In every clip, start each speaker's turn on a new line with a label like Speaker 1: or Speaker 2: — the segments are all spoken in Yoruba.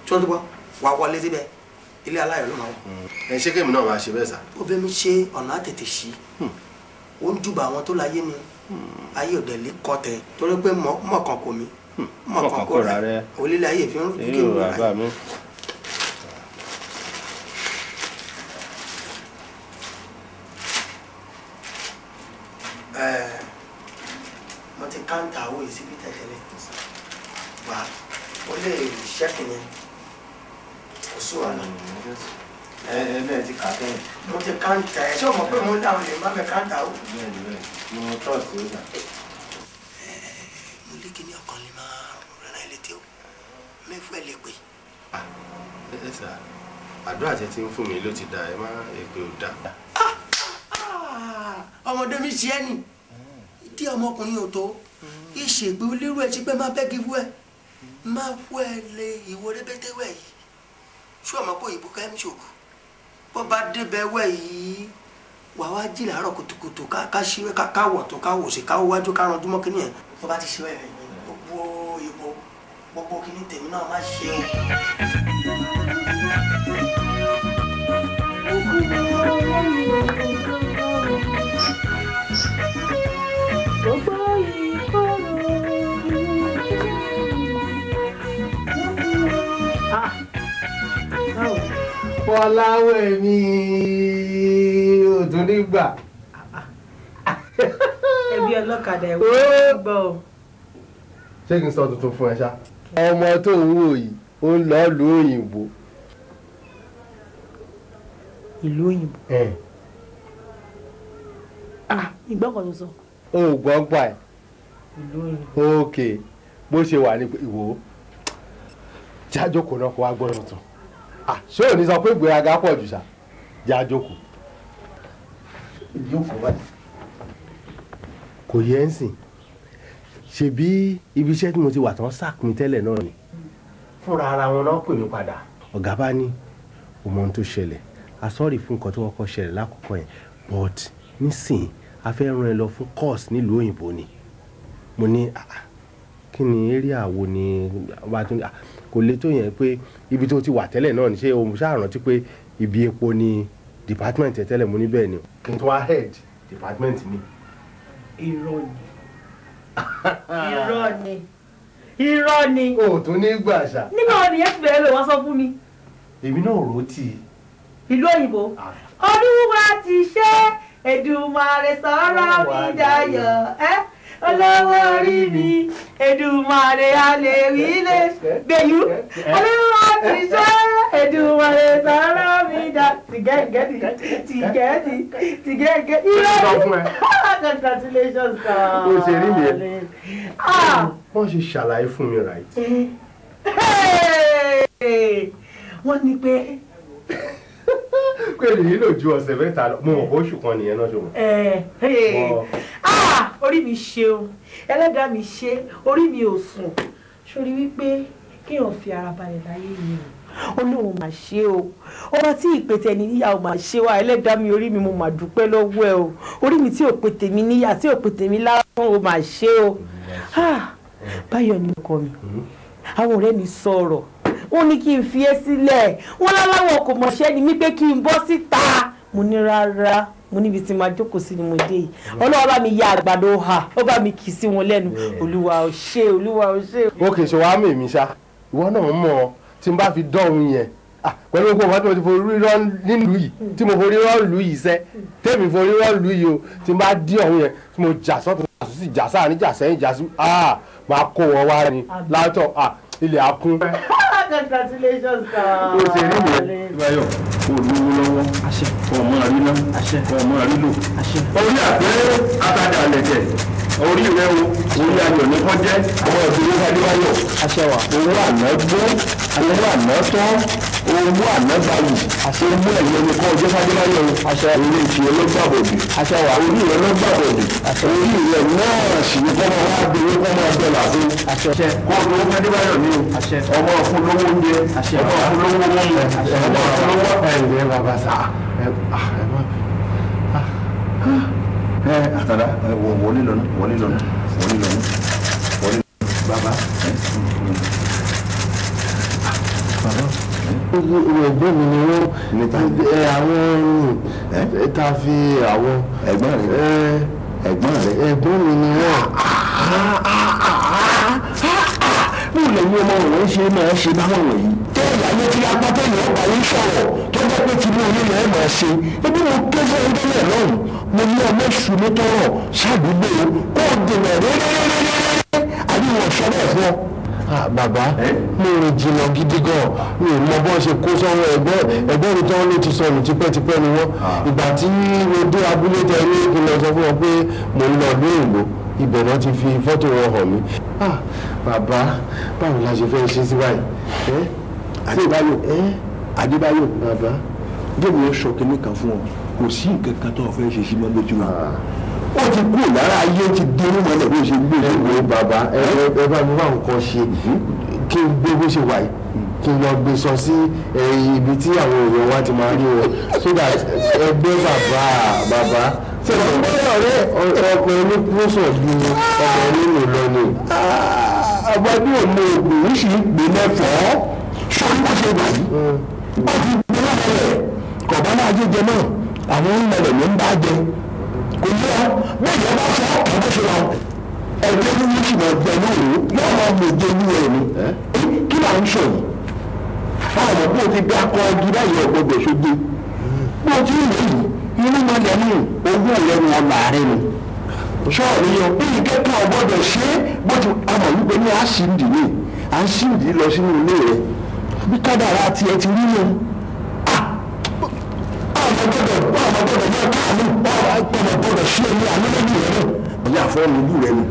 Speaker 1: tí wọ́n tó gbọ́ wà wọlé síbẹ̀ ilé aláyọ̀ ló máa wọ̀.
Speaker 2: ẹ ṣé kémi náà máa ṣe bẹ́ẹ̀ sà.
Speaker 1: ó bẹ́ mi ṣe ọ̀nà àtètè sí ó ń júbà àwọn tó láyé ni ayé òdẹ̀lẹ̀ kọtẹ torí pé mọ̀kàn kò mí mọ̀kàn kò rẹ̀ olílé ayé fi ń rú kí n rà yìí. mo ti káńtà owó yìí síbi tẹ̀tẹ̀lẹ̀ wà ó lè ṣẹ́kì yẹn kò sí wàhálà.
Speaker 2: bẹ́ẹ̀ ti kà tẹ́yìn.
Speaker 1: mo ti káńtà ẹ̀ ṣé o mọ̀ pé mo ń dáhùn lè má fẹ́ káńtà owó.
Speaker 2: mo trọ́ọ̀tì ó gbà.
Speaker 1: mo lé kí ní ọkàn lè máa rẹ̀ ẹ́ létí o mẹ́fẹ́ lè pè.
Speaker 2: ẹ sà àdúrà tẹ ti ń fún mi ló ti dà ẹ má èpè ò dà.
Speaker 1: ọmọdé mi ṣe é nì ìdí ọmọkùnrin ò tó ìṣègbè olérò ẹ ti pẹ́ máa bẹ́gi wú ẹ máa wú ẹ lé ìwo rẹ́bẹ́tẹ́ wẹ̀ yìí ṣé ọmọ kò yìí bùkẹ́ mi ṣòkò bó bá débẹ̀ wẹ̀ yìí wà wá jí làárọ̀ kùtùkùtù ká ṣíwẹ́ ká wọ̀ tó ká wò sí ká wájú ká ranjú mọ́ kínní ẹ̀ bó bá ti ṣíwẹ́ rẹ̀ gbogbo ìbò gbogbo kínní tèmi náà má ṣe o.
Speaker 2: Fọláwẹ̀ mi ò tún nígbà.
Speaker 3: Ẹbí ọlọ́kadà ẹ̀wọ̀n gbọ́ o.
Speaker 2: Ṣé kí n sọ tuntun fún ẹ ṣá? Ọmọ tó ń wò yìí ó ń lọ ìlú òyìnbó.
Speaker 3: Ìlú òyìnbó? Ìgbọ́kàn ló sọ.
Speaker 2: O ò gbọ́ gbà ẹ̀.
Speaker 3: Ìlú òyìnbó.
Speaker 2: Ókè bó ṣe wà ní ìwò jájókòó náà kó wá gbọ́ tuntun. Ṣé ò ní sọ pé ìgbéraga pọ̀ jù ṣá? Jájókòó. Ìjókòó báyìí. Kò yẹ ń sìn. Ṣebí ibi iṣẹ́ tí mo ti wà tán sack mi tẹ́lẹ̀ náà ni. Fúnra ara wọn náà pè mí padà. Ọ̀gá bá ní ọmọ ohun tó ṣẹlẹ̀. A sọ́ọ̀rì fún nǹkan tó kọ́kọ́ ṣẹlẹ̀ lákòókò yẹn. But nísìn a fẹ́ rán ẹ lọ fún course nílùú òyìnbó ni. Mo ní kí ni area wo ni kò lè tó yẹn pé ibi tó ti wà tẹ́lẹ̀ náà ni ṣé o ṣáà rántí pé ibi epo ni department ẹ tẹ́lẹ̀ mo ní bẹ́ẹ̀ ni kí n tó wá head department mi.
Speaker 3: Irọ́ ni. Irọ́ ni. Irọ́ ni.
Speaker 2: O tún ní gbàṣà.
Speaker 3: Nígbà wo nìyẹn ti bẹ̀rẹ̀ lò wọ́n sọ fún mi?
Speaker 2: Èmi náà rò ó tì í.
Speaker 3: Ìlú òyìnbó. Olúwa ti ṣe Èdùmàrè sọ̀rọ̀ mi dayọ̀ olówó orí mi Èdùmàrè àlèwí lè gbèyú olúwa ti ṣe Èdùmàrè sọ̀rọ̀ mi dá tìgẹ́tì congratulations kan.
Speaker 2: O ṣe rí mi ẹ wọ́n ṣe ṣàlàyé fún mi right.
Speaker 3: wọ́n ní pé
Speaker 2: èyí lò ju ọ̀sẹ̀ mẹ́ta lọ mo mọ̀ oṣù kan nìyẹn náà ṣòwò.
Speaker 3: orí mi ṣe o ẹlẹ́dàá mi ṣe orí mi ò sùn sórí wípé kéèyàn fi ara balẹ̀ láyé yìí o olóhùn mà ṣe o ọba tí ìpètè ẹni níyà ò mà ṣe wá ẹlẹ́dàá mi orí mi mo mà dúpẹ́ lọ́wọ́ ẹ o orí mi tí ò pètè mi níyà tí ò pètè mi lásán o mà ṣe o báyọ̀ ni ọkọ mi àwọn ọ̀rẹ́ mi sọ̀rọ̀ wọ́n ní kí n fi ẹ́ sílẹ̀ wọ́n láláwọ̀ kò mọ̀ṣẹ́ ni mí pé kí n bọ́ síta mo ní rárá mo níbi tí máa jókòó sí ni mo dé yìí ọlọ́wọ́ bá mi ya àgbàdo ha ó bá mi kì í sí wọn lẹ́nu olúwa ò ṣe olúwa ò ṣe.
Speaker 2: ó kì í ṣe wàá mú èmi ṣá ìwọ náà mọ̀ ọ́ tí n bá fi dán òun yẹn pẹ̀lú gbogbo ọmọ tí mo ti forí rọ́ nílùú yìí tí mo forí rọ́ lùú yìí sẹ́ tèmi forí rọ́ lùú yìí o tí n bá dí ọ̀hún yẹn tí mo jà sọ́tún sí jà sáà ní jà sẹ́yìn jà sí máa kó wọn wá ní látọ̀ ilẹ̀ akún.
Speaker 3: Congratulations kan.
Speaker 2: O ṣe rí mi. Báyọ̀ olówó lọ́wọ́. Àṣẹ. Ọmọ àríná. Àṣẹ. Ọmọ àrílò. Àṣẹ. Orí àgbẹ̀ àtàjà lẹ̀jẹ̀. Orí rẹ̀ o. Orí ayọ̀ ní kọ́ jẹ́. Ọmọ ìdílé Adébáyọ̀. Àṣẹ wa. Owó àná gbó. Owó àná tán. Owó àná gbayì. Àṣẹ. Owó ẹ̀yẹ ní kọ́ ọjọ́ Adébáyọ̀. Àṣẹ. Orí ìṣe ọlọ́gbàbọ̀dì. Àṣẹ wa. Orí rẹ̀ ọlọ́gbàbọ̀dì. Àṣẹ. Orí rẹ̀ náà sì ní kọ́ máa wá bẹ̀rẹ̀ kọ́ máa bẹ̀ làbó. Àṣẹ. Kọ́ ọdún Adébáyọ̀ ní o. Àṣẹ. Ọmọ ọkùn lówó oúnjẹ. Àṣẹ. Ọmọ ọkùn lówó oúnjẹ. Ọmọ ọkùn lówó ẹ̀ǹdẹ̀ bàbá sá. Àtàlà wọlé lọ́nà wọlé lọ́nà wọlé lọ́nà wọlé lọ́nà bàbá.
Speaker 4: ẹ̀gbọ́n mi ni wọ́n àwọn tá a fi àwọn
Speaker 2: ẹ̀gbọ́n rẹ̀
Speaker 4: ẹ̀gbọ́n mi ni wọ́n.
Speaker 2: bí ìlẹ̀yìn ọmọ rẹ̀ ṣe máa ṣe báwọn wọ̀nyí. tẹ́ ìyáyé tí apátẹ́ yìí ọba yìí sọ̀rọ̀ tó jẹ́ pé tinú ilé rẹ̀ máa ṣe ebi mo ké fún ẹgbẹ́ náà lọ́hùn mo ní ọmọ èṣù mi tọrọ ṣàdúgbò kó o dènà rẹ́rẹ́rẹ́rẹ́rẹ́ àbí wọ́n sọ bẹ́ẹ̀ fún ọ.
Speaker 4: Bàbá mo rìn jìnnà gidi gan mi ò mọ bọ́n ṣe kó sọ́wọ́ ẹgbẹ́ mi tán ló ti sọnù tipẹ́tipẹ́ ni wọ́n ìgbà tí mo dé abúlé tẹ ní kí n lọ sọ fún wọn pé mo ń lọ ní ìlú ibẹ̀ náà ti fi fọ́tò wọn hàn mí. Bàbá báwo la ṣe fẹ́ ṣe sí báyìí.
Speaker 2: Adébáyọ̀
Speaker 4: bàbá
Speaker 2: jẹ́mi ó sọ kínní kan fún ọ kò sí nǹkan kan tó o fẹ́ ṣe sí mọ́ lójú wa ó ti kú lára ayé ti dérú mọ́lẹ̀ bó ṣe gbé
Speaker 4: ìwé bàbá ẹ bá mi wá nǹkan ṣe kí n gbé bó ṣe wà yìí kí n lọ gbé sọ sí ibi tí àwọn èèyàn wa ti máa rí wọn so that ẹgbẹ́ bàbá ṣe ọkọ̀ olókùnrin ju ọkọ̀ nínú lọ ni.
Speaker 2: àbádé òní ògùn yìí sì ń gbé mẹ́fọ̀ọ́ sórí bó ṣe wà yìí ó ti gbé lọ́wọ́ kọ̀ọ̀bá náà jẹjẹ náà àwọn ń lọlẹ̀ ló ń bá jẹ kò yẹ ọ bẹ́ẹ̀ yẹn bá fọ ọkọ̀ bó ṣe wà ẹgbẹ́ ní yìí ṣùgbọ́n ọgbẹ́ lóru yóò máa mú ìjẹ ní ẹ̀ ni kí là ń sọ yìí báwo bó ti bí akọ ọdún báyìí ọgbọgbẹ ṣojú bó ti ń lè yìí inú máa lẹ mú owó rẹ ní ọlà rẹ ni sọọri yọ bí ìkẹkọọ ọgbọdọ ṣe bó ti amọ̀ wípé ní àṣìndì lọ sínú ilé rẹ bí kádàrá tiẹ̀ ti rí yẹn ọmọdé ṣe ní alẹ́lẹ́bí rẹ náà ọjà fọ́ọ̀mù ìlú rẹ ni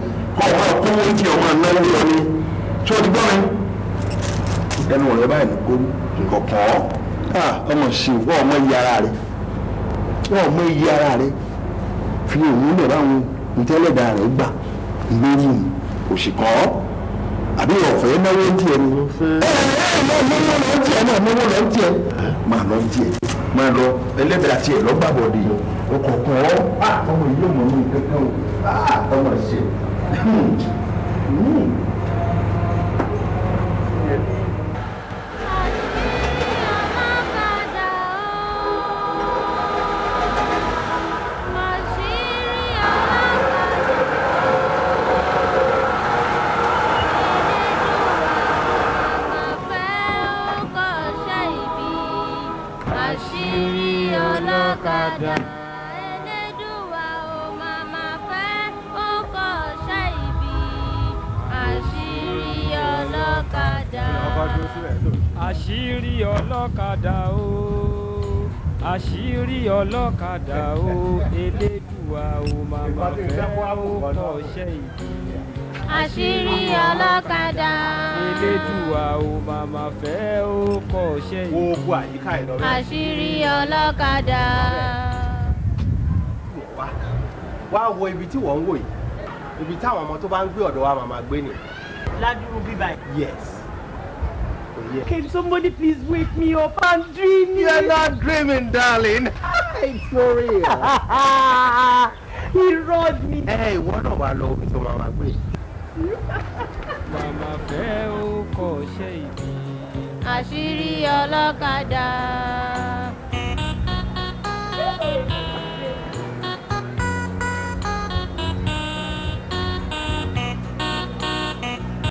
Speaker 2: ọmọ ọkùnrin tí ọmọ náwó lọ ni tí o ti gbọ́ mi. ẹnu rẹ báyìí kò kọ̀ọ̀kan ọmọ ṣe wọ́n ọmọ iye ara rẹ wọ́n ọmọ iye ara rẹ fi òun lẹ̀ báwọn ìtẹ́lẹ̀dá rẹ gbà lórí òsì kọ́ àbí ọ̀fẹ́ náwó ń tiẹ̀ ni. náwó lọ ń tiẹ̀ náà náwó lọ ń tiẹ̀ máa lọ ń tiẹ̀ máa lọ ẹlẹ́bẹ̀rẹ̀ àti ẹ̀ lọ́gbàbọ̀dé ọkọ̀ọ̀kan ọmọ ìlú ọmọ mi kankan o ọmọ ṣe.
Speaker 5: àṣírí ọlọ́kadà o àṣírí ọlọ́kadà o elédùà o màmá fẹ́ ó kọ́ṣẹ́ ìbí.
Speaker 6: àṣírí ọlọ́kadà.
Speaker 5: elédùà o màmá fẹ́ ó kọ́ṣẹ́ ìbí.
Speaker 7: gbogbo àyíká ẹ̀ lọ́wọ́.
Speaker 6: àṣírí ọlọ́kadà.
Speaker 7: wá wo ibi tí wọ́n ń wò yìí ibi táwọn ọmọ tó bá ń gbé ọ̀dọ̀ wa màmá gbé ni.
Speaker 3: ládùúgbò bíbá yìí.
Speaker 7: Yes.
Speaker 3: Can somebody please wake me up? I'm dreaming.
Speaker 7: You're not dreaming, darling. It's for real.
Speaker 3: He robbed me.
Speaker 7: Hey, ìwọ náà wà lọ ibi tó màmá gbé.
Speaker 5: màmá fẹ́ ó kọ́ṣẹ́ ìbí.
Speaker 6: àṣírí ọlọ́kadà.